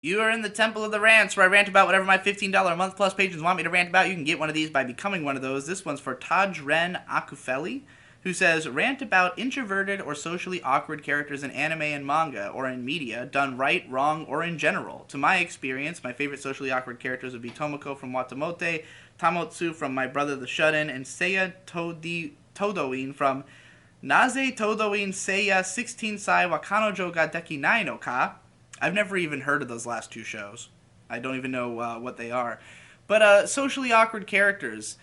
You are in the Temple of the Rants, where I rant about whatever my $15 a month plus patrons want me to rant about. You can get one of these by becoming one of those. This one's for Tajren Akufeli, who says, rant about introverted or socially awkward characters in anime and manga, or in media, done right, wrong, or in general. To my experience, my favorite socially awkward characters would be Tomoko from Watamote, Tamotsu from My Brother the Shut-In, and Seiya Todoin from Naze Todoin Seiya 16 Sai Wakanojo ga Dekinai no Ka. I've never even heard of those last two shows. I don't even know what they are. But socially awkward characters,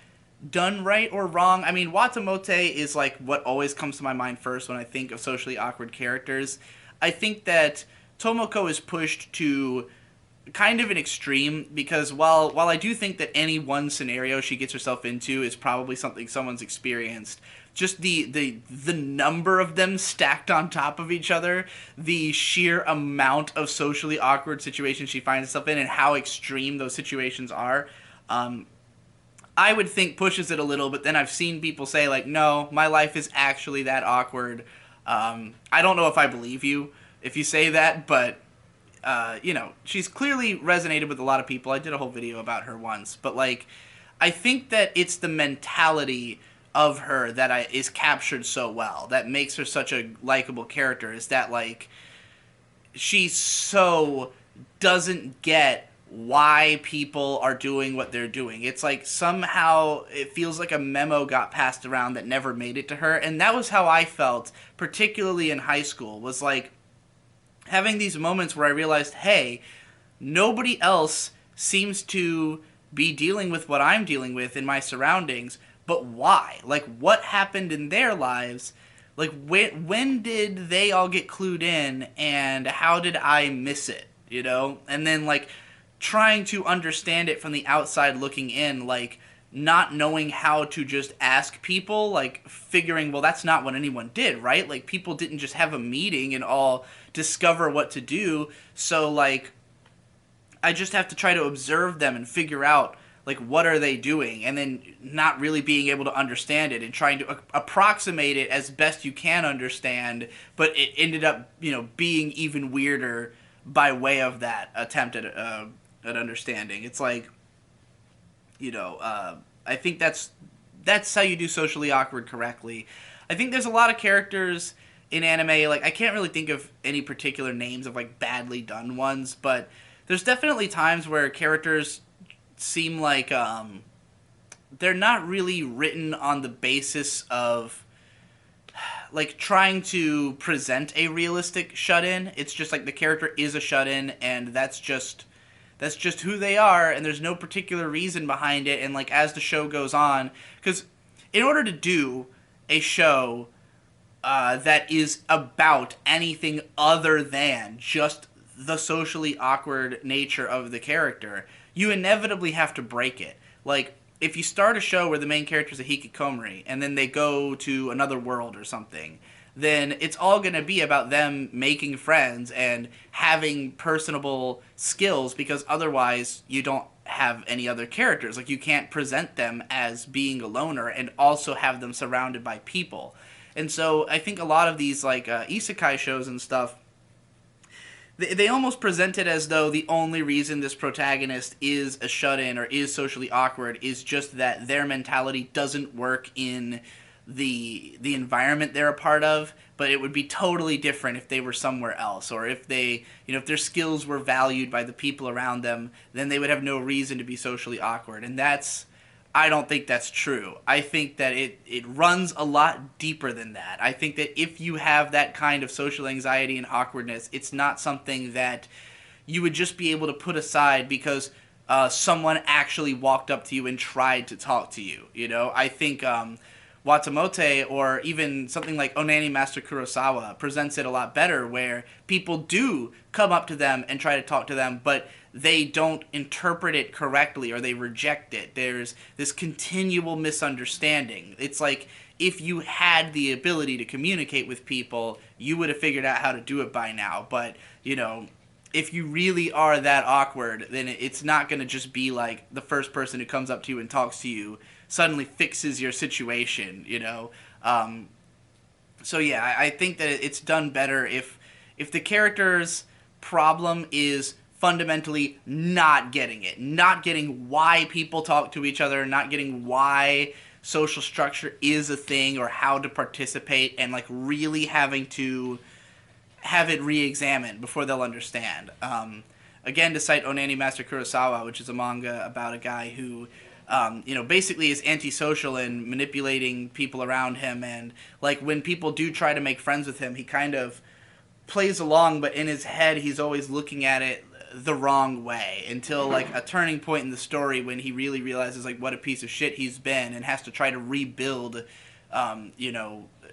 done right or wrong. I mean, Watamote is like what always comes to my mind first when I think of socially awkward characters. I think that Tomoko is pushed to kind of an extreme because while I do think that any one scenario she gets herself into is probably something someone's experienced, just the number of them stacked on top of each other, the sheer amount of socially awkward situations she finds herself in, and how extreme those situations are, I would think pushes it a little. But then I've seen people say like, no, my life is actually that awkward. I don't know if I believe you if you say that, but she's clearly resonated with a lot of people. I did a whole video about her once, but like, I think that it's the mentality of her that is captured so well that makes her such a likable character. Is that like she so doesn't get why people are doing what they're doing. It's like somehow it feels like a memo got passed around that never made it to her, and that was how I felt, particularly in high school. Was like having these moments where I realized, hey, nobody else seems to be dealing with what I'm dealing with in my surroundings, but why? Like, what happened in their lives? Like, when did they all get clued in, and how did I miss it? You know? And then, like, trying to understand it from the outside looking in, like, not knowing how to just ask people, like figuring, well, that's not what anyone did, right? Like, people didn't just have a meeting and all discover what to do. So, like, I just have to try to observe them and figure out, like, what are they doing, and then not really being able to understand it and trying to approximate it as best you can understand, but it ended up, being even weirder by way of that attempt at understanding. It's like, I think that's how you do socially awkward correctly. I think there's a lot of characters in anime. Like, I can't really think of any particular names of like badly done ones, but there's definitely times where characters seem like they're not really written on the basis of like trying to present a realistic shut-in. It's just like the character is a shut-in, and that's just who they are, and there's no particular reason behind it. And like as the show goes on, because in order to do a show that is about anything other than just the socially awkward nature of the character, you inevitably have to break it. Like, if you start a show where the main character is a hikikomori and then they go to another world or something, then it's all going to be about them making friends and having personable skills, because otherwise you don't have any other characters. Like, you can't present them as being a loner and also have them surrounded by people. And so I think a lot of these like isekai shows and stuff, they almost present it as though the only reason this protagonist is a shut-in or is socially awkward is just that their mentality doesn't work in the environment they're a part of, but it would be totally different if they were somewhere else, or if they, if their skills were valued by the people around them, then they would have no reason to be socially awkward. And I don't think that's true. I think that it runs a lot deeper than that. I think that if you have that kind of social anxiety and awkwardness, it's not something that you would just be able to put aside because someone actually walked up to you and tried to talk to you. I think Watamote, or even something like Onani Master Kurosawa, presents it a lot better, where people do come up to them and try to talk to them, but they don't interpret it correctly, or they reject it. There's this continual misunderstanding. It's like, if you had the ability to communicate with people, you would have figured out how to do it by now. But, if you really are that awkward, then it's not going to just be like the first person who comes up to you and talks to you suddenly fixes your situation. So yeah, I think that it's done better if the character's problem is fundamentally not getting it, not getting why people talk to each other, not getting why social structure is a thing or how to participate, and like really having to have it re-examined before they'll understand. Again, to cite Onani Master Kurosawa, which is a manga about a guy who, basically is antisocial and manipulating people around him, and like when people do try to make friends with him, he kind of plays along, but in his head, he's always looking at it the wrong way until like a turning point in the story when he really realizes like what a piece of shit he's been and has to try to rebuild,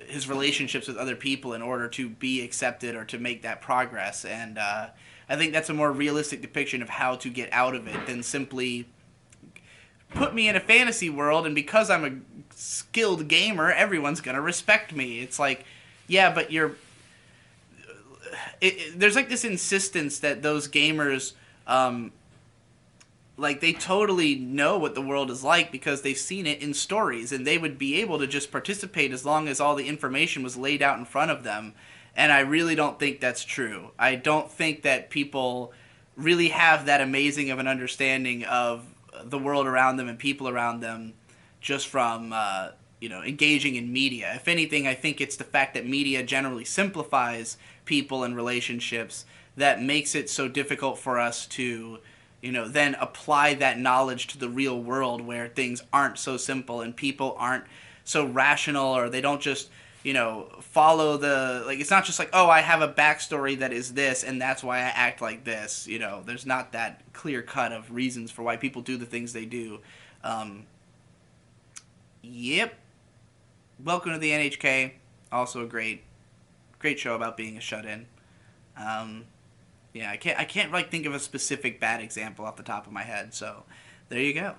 his relationships with other people in order to be accepted or to make that progress. And I think that's a more realistic depiction of how to get out of it than simply put me in a fantasy world and because I'm a skilled gamer, everyone's gonna respect me. It's like, yeah, but there's like this insistence that those gamers, like they totally know what the world is like because they've seen it in stories, and they would be able to just participate as long as all the information was laid out in front of them. And I really don't think that's true. I don't think that people really have that amazing of an understanding of the world around them and people around them just from engaging in media. If anything, I think it's the fact that media generally simplifies people and relationships that makes it so difficult for us to then apply that knowledge to the real world where things aren't so simple and people aren't so rational, or they don't just follow it's not just like, oh, I have a backstory that is this and that's why I act like this. There's not that clear cut of reasons for why people do the things they do. Yep. Welcome to the NHK. Also a great show about being a shut-in. I can't like think of a specific bad example off the top of my head, so there you go.